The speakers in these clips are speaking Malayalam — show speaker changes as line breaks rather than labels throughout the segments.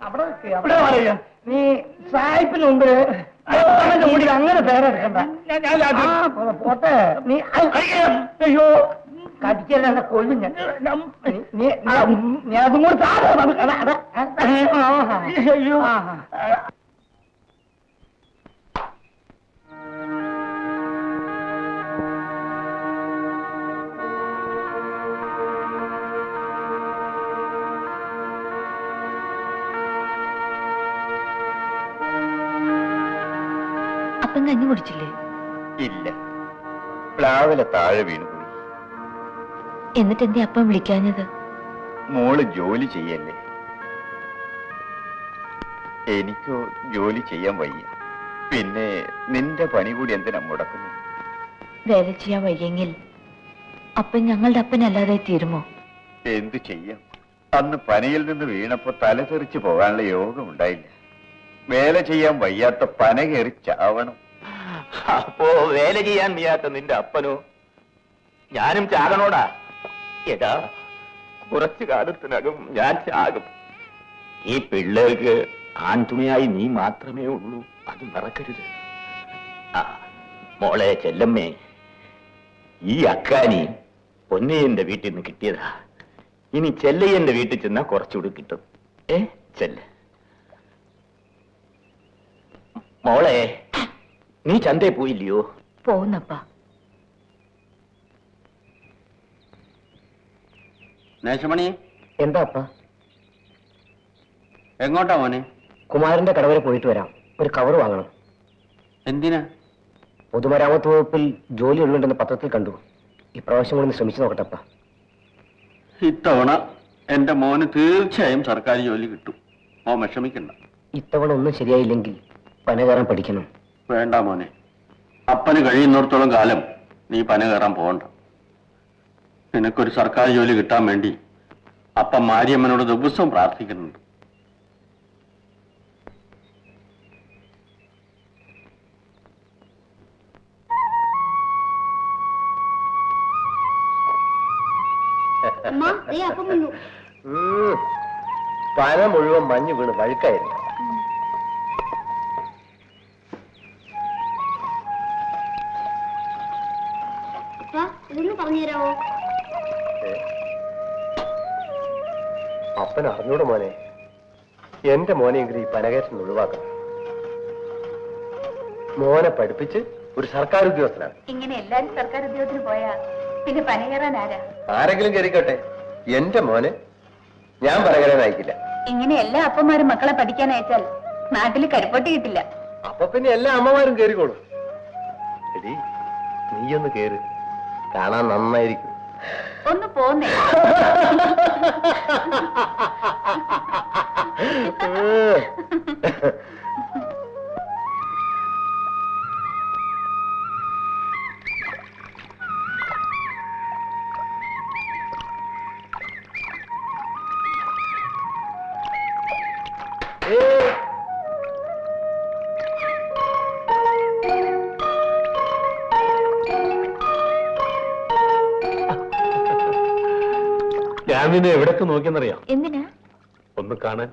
അവിടെ പറയാ നീ സായിപ്പിന് മുമ്പ് മുന്നിൽ അങ്ങനെ പേരെടുക്കണ്ട. പോട്ടെ നീ. അയ്യോ കടിക്കല്ല കൊല്ലും ഞാൻ. നീ അതും കൂടെ അയ്യോ.
അപ്പം കഞ്ഞി കുടിച്ചില്ലേ?
ഇല്ല, പ്ലാവിലെ താഴെ വീണുപോയി.
എന്നിട്ട് എന്തേ അപ്പം വിളിക്കാഞ്ഞത്?
മോള് ജോലി ചെയ്യല്ലേ? എനിക്കോ ജോലി ചെയ്യാൻ വയ്യ. പിന്നെ നിന്റെ പണി കൂടി എന്തിനാ മുടക്കുന്നു?
വേല ചെയ്യാൻ വയ്യെങ്കിൽ അപ്പൻ ഞങ്ങളുടെ അപ്പനല്ലാതെ തീരുമോ?
എന്തു ചെയ്യാം? അന്ന് പനയിൽ നിന്ന് വീണപ്പോ തല തെറിച്ചു പോകാനുള്ള യോഗം ഉണ്ടായില്ല. വേല ചെയ്യാൻ വയ്യാത്ത പന കയറി ചാവണം.
അപ്പോ വേല ചെയ്യാൻ വയ്യാത്ത നിന്റെ അപ്പനോ? ഞാനും ചാകണോടാ. എടാ, കുറച്ചു കാലത്തിനകം ഞാൻ ചാകും. ഈ പിള്ളേർക്ക് ആൺതുണയായി നീ മാത്രമേ ഉള്ളൂ, അത് മറക്കരുത്. ആ മോളെ ചെല്ലമ്മേ, ഈ അക്കാനി പൊന്നയ്യന്റെ വീട്ടിൽ നിന്ന് കിട്ടിയതാ. ഇനി ചെല്ലയ്യന്റെ വീട്ടിൽ ചെന്നാ കുറച്ചുകൂടി കിട്ടും. ചെല്ല മോളെ. നീ ചന്തയിൽ പോയില്ലയോ?
പോകുന്നപ്പാ.
നേശമണി,
എന്താ അപ്പ?
എങ്ങോട്ടാ മോനെ?
കുമാരന്റെ കട വരെ പോയിട്ട് വരാം. ഒരു കവർ വാങ്ങണം.
എന്തിനാ?
പൊതുമരാമത്ത് വകുപ്പിൽ ജോലി ഉള്ളുണ്ടെന്ന് പത്രത്തിൽ കണ്ടു. ഇപ്രാവശ്യം കൂടി ശ്രമിച്ചു നോക്കട്ടപ്പ.
ഇത്തവണ എന്റെ മോന് തീർച്ചയായും സർക്കാർ ജോലി കിട്ടും. മോൻ വിഷമിക്കണ്ട.
ഇത്തവണ ഒന്നും ശരിയായില്ലെങ്കിൽ പന കയറാൻ പഠിക്കണം.
വേണ്ട മോനെ, അപ്പന് കഴിയുന്നിടത്തോളം കാലം നീ പന കയറാൻ പോകണ്ട. നിനക്കൊരു സർക്കാർ ജോലി കിട്ടാൻ വേണ്ടി അപ്പൻ മാരിയമ്മനോട് ദിവസവും പ്രാർത്ഥിക്കുന്നുണ്ട്.
പന മുഴുവൻ മഞ്ഞ് വീണ് വഴുക്കായിരുന്നു.
പറഞ്ഞുതരാമോ?
അപ്പൻ അറിഞ്ഞൂടെ മോനെ. എന്റെ മോനെങ്കിലും ഈ പനകയറ്റം ഒഴിവാക്കണം. മോനെ പഠിപ്പിച്ച് ഒരു സർക്കാർ ഉദ്യോഗസ്ഥനാണ്.
ഇങ്ങനെ എല്ലാരും സർക്കാർ ഉദ്യോഗത്തിന് പോയാ പിന്നെ പന കയറാൻ ആരാ?
ആരെങ്കിലും കയറിക്കോട്ടെ, എന്റെ മോനെ ഞാൻ പനകരാൻ അയക്കില്ല.
ഇങ്ങനെ എല്ലാ അപ്പന്മാരും മക്കളെ പഠിക്കാൻ അയച്ചാൽ നാട്ടിൽ കരിപ്പൊട്ടി കിട്ടില്ല.
അപ്പൊ പിന്നെ എല്ലാ അമ്മമാരും കയറിക്കോളും. എടി, നീയൊന്ന് കേറ്, കാണാൻ നന്നായിരിക്കും.
ഒന്ന് പോന്നേ.
ഞാൻ നിന്നെ എവിടൊക്കെ നോക്കിയെന്നറിയാം?
എന്തിനാ?
ഒന്ന് കാണാൻ.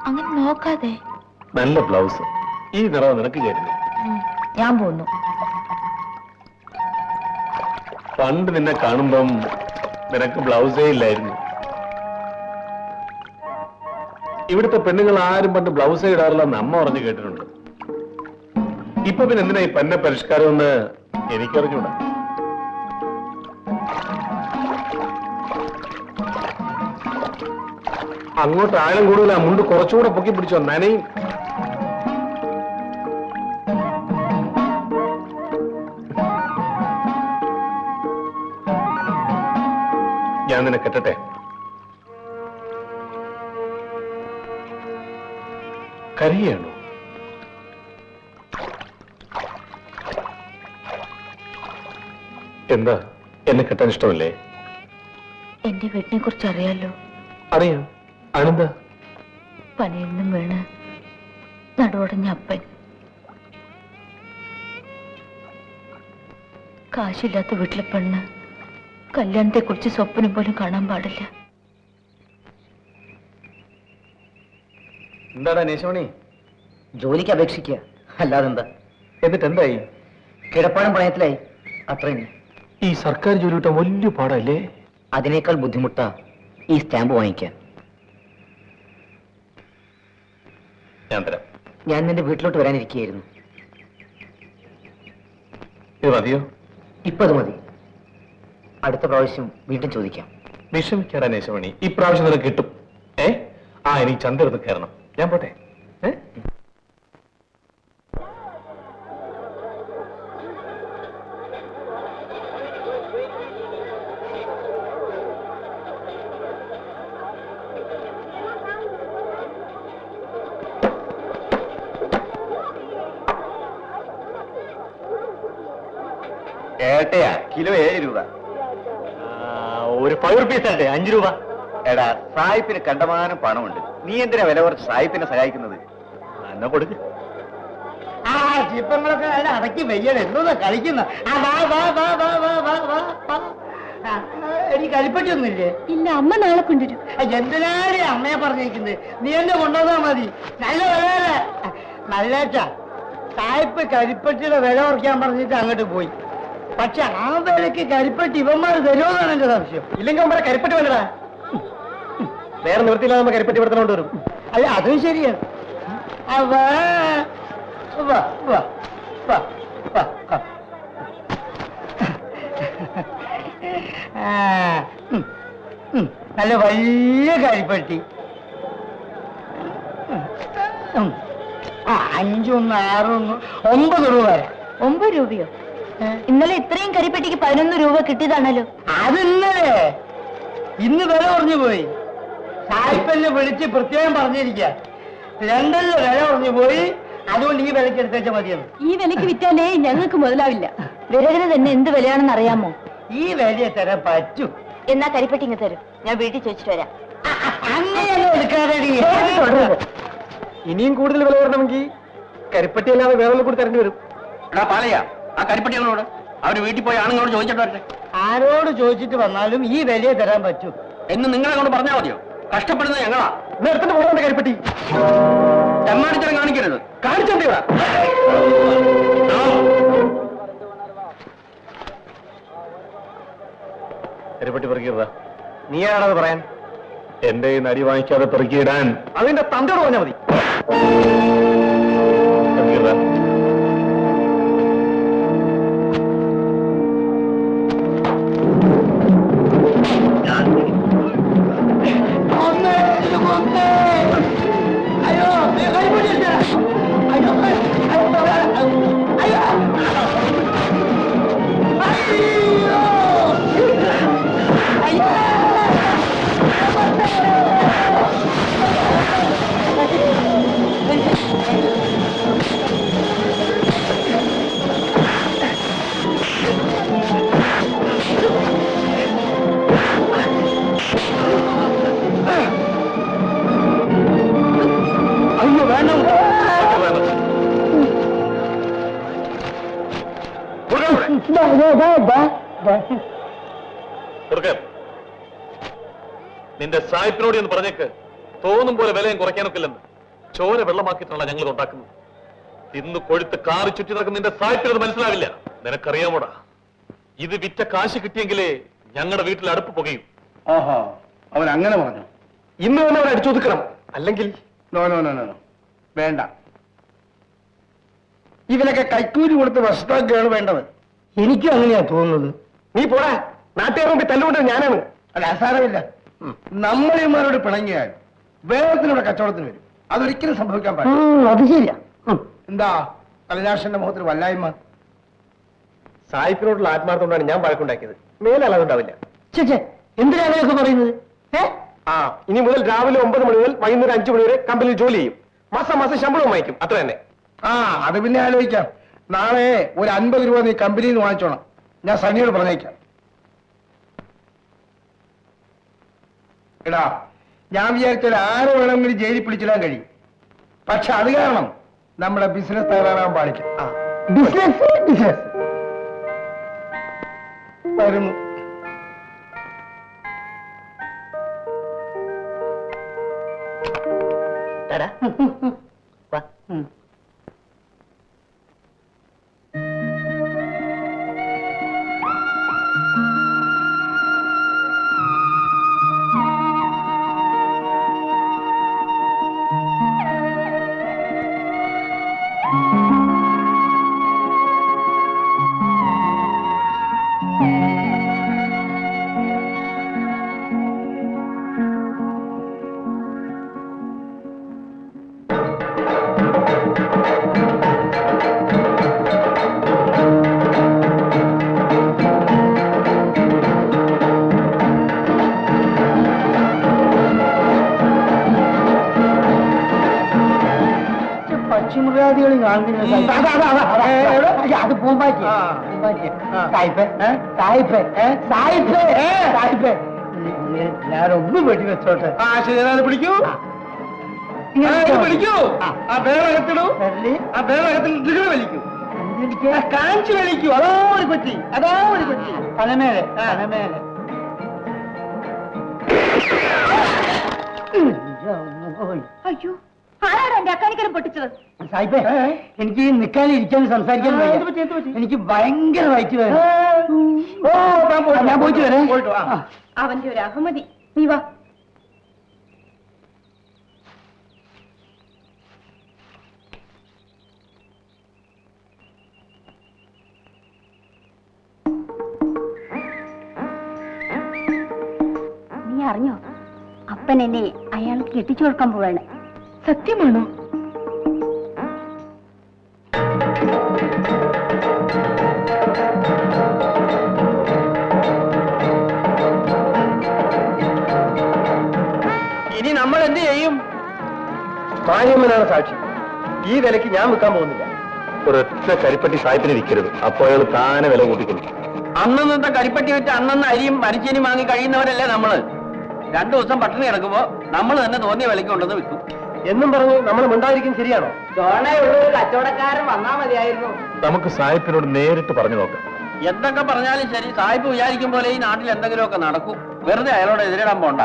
അങ്ങനെ നോക്കാതെ.
നല്ല ബ്ലൗസ്. ഈ നിറം നിനക്ക് ചേരുന്നു.
ഞാൻ പോന്നു.
പണ്ട് നിന്നെ കാണുമ്പം നിനക്ക് ബ്ലൗസേ ഇല്ലായിരുന്നു. ഇവിടുത്തെ പെണ്ണുങ്ങൾ ആരും പണ്ട് ബ്ലൗസേ ഇടാറില്ലെന്ന് അമ്മ പറഞ്ഞു കേട്ടിട്ടുണ്ട്. ഇപ്പൊ പിന്നെ എന്തിനാ ഈ പന്ന പരിഷ്കാരം എന്ന് എനിക്കറിഞ്ഞൂടാ. അങ്ങോട്ട് ആഴം കൂടുതലാ. മുണ്ട് കുറച്ചുകൂടെ പൊക്കി പിടിച്ചോ, നനയും. ഞാൻ നിന്നെ കെട്ടട്ടെ? കരയാണോ? എന്താ, എന്നെ കെട്ടാൻ ഇഷ്ടമല്ലേ?
എന്റെ വീട്ടിനെ കുറിച്ച് അറിയാലോ.
അറിയാം. അതെന്താ?
പനയിൽ നിന്നും വീണ് നടുവടഞ്ഞ അപ്പൻ, കാശില്ലാത്ത വീട്ടിലെ പെണ്ണ് കല്യാണത്തെ കുറിച്ച് സ്വപ്നം പോലും കാണാൻ പാടില്ല.
എന്താടാ നേശമണി?
ജോലിക്ക് അപേക്ഷിക്കുക, അല്ലാതെന്താ.
എന്നിട്ട് എന്തായി?
കിടപ്പാടം പണയത്തിലായി, അത്രയും.
ഈ സർക്കാർ ജോലി കിട്ടാൻ വലിയ പാടല്ലേ?
അതിനേക്കാൾ ബുദ്ധിമുട്ടാ ഈ സ്റ്റാമ്പ് വാങ്ങിക്കാൻ.
ഞാൻ തരാം.
ഞാൻ നിന്റെ വീട്ടിലോട്ട് വരാനിരിക്കുകയായിരുന്നു.
ഇത് മതിയോ?
ഇപ്പൊ അത് മതി, അടുത്ത പ്രാവശ്യം വീണ്ടും ചോദിക്കാം.
വിഷമിക്കാടാ നേശമണി, ഇപ്രാവശ്യം നിനക്ക് കിട്ടും. എനിക്ക് ചന്തെടുത്ത് കയറണം. ഞാൻ പോട്ടെ.
ഏട്ടയാ, കിലോ 7 രൂപ.
ഒരു 5 റുപ്പീസ് ആട്ടെ, 5 രൂപ.
എടാ, സായിപ്പിന് കണ്ടമാനം പണമുണ്ട്. നീ എന്തിനാ വില കുറച്ച് സായിപ്പിനെ സഹായിക്കുന്നത്?
എന്നാ കൊടുക്ക്.
ചിപ്പങ്ങളൊക്കെ അടക്കി വെയ്യണം, എന്തോന്നാ കളിക്കുന്ന. എനിക്ക് കരിപ്പറ്റിയൊന്നുമില്ലേ?
ഇല്ല, അമ്മ നാളെ കൊണ്ടുവരും.
എന്തിനാണ് അമ്മയെ പറഞ്ഞിരിക്കുന്നത്? നീ എന്നെ കൊണ്ടുവന്നാ മതി. നല്ല വില. നല്ല സായിപ്പ് കരിപ്പറ്റിയുടെ വില കുറയ്ക്കാൻ പറഞ്ഞിട്ട് അങ്ങോട്ട് പോയി. പക്ഷെ ആ വിലക്ക് കരിപ്പറ്റി ഇവന്മാർ തരുമെന്നാണ് എന്റെ സംശയം.
ഇല്ലെങ്കിൽ അവന്മാരെ കരിപ്പറ്റി വേണ്ടടാ. വേറെ നിവൃത്തിയില്ലാതെ നമ്മ കരിപ്പറ്റി കൊടുത്തോണ്ട് വരും.
അല്ല, അതും ശരിയാണ്. നല്ല വലിയ കരിപ്പട്ടി. 5, 6, 9 രൂപ.
9 രൂപയോ? ഇന്നലെ ഇത്രയും കരിപ്പെട്ടിക്ക് 11 രൂപ കിട്ടിയതാണല്ലോ.
അത് ഇന്നലെ. ഇന്ന് വില കുറഞ്ഞു പോയി. സായിപ്പന്നെ വിളിച്ച് പ്രത്യേകം പറഞ്ഞിരിക്കുക, 2 വില കുറഞ്ഞു പോയി, അതുകൊണ്ട് ഈ വിലക്ക് എടുത്തേച്ച മതിയെന്ന്.
ഈ വിലക്ക് വിറ്റാലേ ഞങ്ങൾക്ക് മുതലാവില്ല. വിറകിന് തന്നെ എന്ത് വിലയാണെന്ന് അറിയാമോ?
ഈ വിലയെ തരാൻ പറ്റൂ.
എന്നാ കരിപ്പെട്ടി ഇങ്ങ് തരും, ഞാൻ വീട്ടിൽ ചോദിച്ചിട്ട് വരാം.
അങ്ങനെയല്ല എടുക്കാതെ.
ഇനിയും കൂടുതൽ വില വരണമെങ്കിൽ കരിപ്പറ്റി അല്ലാതെ വേറെ കൂടി തരേണ്ടി വരും.
എടാ പാലയാ, ആ കരിപ്പട്ടികളോട് അവര് വീട്ടിൽ പോയി ആണുങ്ങളോട് ചോദിച്ചിട്ട് വരട്ടെ.
ആരോട് ചോദിച്ചിട്ട് വന്നാലും ഈ വിലയെ തരാൻ പറ്റൂ
എന്ന് നിങ്ങളെ കൊണ്ട് പറഞ്ഞാൽ മതിയോ? കഷ്ടപ്പെടുന്നത് ഞങ്ങളാ.
എടുത്തിട്ട് പോകണ്ട കരിപ്പറ്റി.
തെമ്മാടിത്തരം കാണിക്കരുത്.
കാണിച്ചോണ്ടി വാ. കരിപ്പറ്റി പെറുക്കിയതാ. നീയാണത് പറയാൻ?
എന്റെ ഈ നടി വാങ്ങിക്കാതെ പെറുക്കിയിടാൻ
അതിന്റെ തന്തയോട് പറഞ്ഞാൽ മതി.
പെറുക്കിയതാ. നിന്റെ സായിപ്പിനോട് എന്ന് പറഞ്ഞേക്ക്, തോന്നും പോലെ വിലയും കുറയ്ക്കാനൊക്കില്ലെന്ന്. ചോര വെള്ളമാക്കിയിട്ടുള്ള ഞങ്ങൾ ഉണ്ടാക്കുന്നത്. ഇന്ന് കൊഴുത്ത് കാറി ചുറ്റി നടക്കുന്ന നിന്റെ സായിപ്പിനത് മനസ്സിലാവില്ല. നിനക്കറിയാമോടാ, ഇത് വിറ്റ കാശ് കിട്ടിയെങ്കിലേ ഞങ്ങളുടെ വീട്ടിൽ അടുപ്പ് പുകയും.
ആഹാ, അവൻ അങ്ങനെ പറഞ്ഞു.
ഇന്ന് തന്നെ അവൻ അടിച്ചൊതുക്കണം, അല്ലെങ്കിൽ
നോ നോ നോ നോ വേണ്ട. ഇവനൊക്കെ കൈക്കൂലി കൊടുത്ത് വശത്താക്കുകയാണ് വേണ്ടത്.
എനിക്കും അങ്ങനെയാ തോന്നുന്നത്.
നീ പോടാ. നാട്ടുകാർ മുമ്പിൽ തല്ലുകൊണ്ടത് ഞാനാണ്.
അല്ല, അസാരമില്ല. നമ്മളിമാരോട് പിണങ്ങിയാൽ വേഗത്തിലൂടെ കച്ചവടത്തിന് വരും. അതൊരിക്കലും സംഭവിക്കാൻ പാടില്ല.
അത് ശരിയാ.
എന്താ കലനാശന്റെ മുഖത്തിൽ വല്ലായ്മ?
സായിപ്പിനോടുള്ള ആത്മാർത്ഥം ഞാൻ വഴക്കുണ്ടാക്കിയത്. മേലെ അല്ലാതുണ്ടാവില്ല.
ചേച്ചേ, എന്തിനാ അങ്ങനെയൊക്കെ പറയുന്നത്?
ഇനി മുതൽ രാവിലെ 9 മണി മുതൽ വൈകുന്നേരം 5 മണി വരെ കമ്പനിയിൽ ജോലി ചെയ്യും. മാസം മാസം ശമ്പളവും വാങ്ങിക്കും. അത്ര തന്നെ.
അത് പിന്നെ ആലോചിക്കാം. നാളെ ഒരു 50 രൂപ നീ കമ്പനിയിൽ നിന്ന് വാങ്ങിച്ചോണം. ഞാൻ സണ്ണിയോട് പറഞ്ഞേക്കാം. എടാ, ഞാൻ വിചാരിച്ചാൽ ആരെ വേണമെങ്കിലും ജയിലിൽ പിടിച്ചിടാൻ കഴിയും. പക്ഷെ അത് കാരണം നമ്മുടെ ബിസിനസ് തകരാറാൻ പാടില്ല.
ബിസിനസ് ബിസിനസ്
വരുന്നു.
പക്ഷിമൃഗാദികളും കാണുന്നില്ല. അത് പൂമ്പാറ്റി. സായിപ്പേ സായിപ്പേ സായിപ്പേ സായിപ്പേ ഞാനൊന്ന് വെടി വെച്ചോട്ടെ.
ശരി, പിടിക്കൂ. പിടിക്കൂ. ആ ബേളകത്തിടൂ. ആ ബേളകത്തിൽ ഇതിൽ വലിക്കൂ. കാഞ്ചി വലിക്കൂ. അതോ ഒരു കൊച്ചി, അതോ ഒരു കൊച്ചി.
തലമേലെ തലമേലെ.
അയ്യോ, ആരാണ് എന്റെ അക്കാനിക്കരം പൊട്ടിച്ചത്?
സായിപ്പേ, എനിക്ക് നിൽക്കാനും ഇരിക്കാനും സംസാരിക്കാനും വയ്യ. എനിക്ക് ഭയങ്കര വയറ്റ് വേദന. ഞാൻ പോയിട്ട് വരാം.
പോയിട്ട് വാ.
അവന്റെ ഒരു അഹമതി. നീ വാ.
നീ അറിഞ്ഞോ, അപ്പൻ എന്നെ അയാൾക്ക് കെട്ടിച്ചു കൊടുക്കാൻ പോവാണ്.
സത്യമാണോ?
ഇനി നമ്മൾ എന്ത് ചെയ്യും? മാര്യമ്മനാണ് സാക്ഷി. ഈ വിലക്ക് ഞാൻ വിൽക്കാൻ പോകുന്നില്ല. ഒരൊറ്റ കരിപ്പട്ടി സായിപ്പിന് വിൽക്കരുത്. അപ്പൊ അയാൾ താനെ വില കൂട്ടിക്കൊള്ളു.
അന്നത്തെ കരിപ്പട്ടി വെച്ച് അന്നന്ന് അരിയും മരിച്ചേനും വാങ്ങി കഴിയുന്നവരല്ലേ നമ്മള്. 2 ദിവസം പട്ടിണി കിടക്കുമ്പോ നമ്മൾ തന്നെ തോന്നിയ വിലക്ക് കൊണ്ടുവന്ന് വിൽക്കും
എന്നും പറഞ്ഞു നമ്മൾ മിണ്ടായിരിക്കും. ശരിയാണോ?
ഒരു കച്ചവടക്കാരൻ വന്നാ മതിയായിരുന്നു.
നമുക്ക് സായിപ്പിനോട് നേരിട്ട് പറഞ്ഞു നോക്കാം.
എന്തൊക്കെ പറഞ്ഞാലും ശരി, സായിപ്പ് വിചാരിക്കും പോലെ ഈ നാട്ടിൽ എന്തെങ്കിലുമൊക്കെ നടക്കും. വെറുതെ അയാളോട് എതിരിടാൻ പോണ്ട.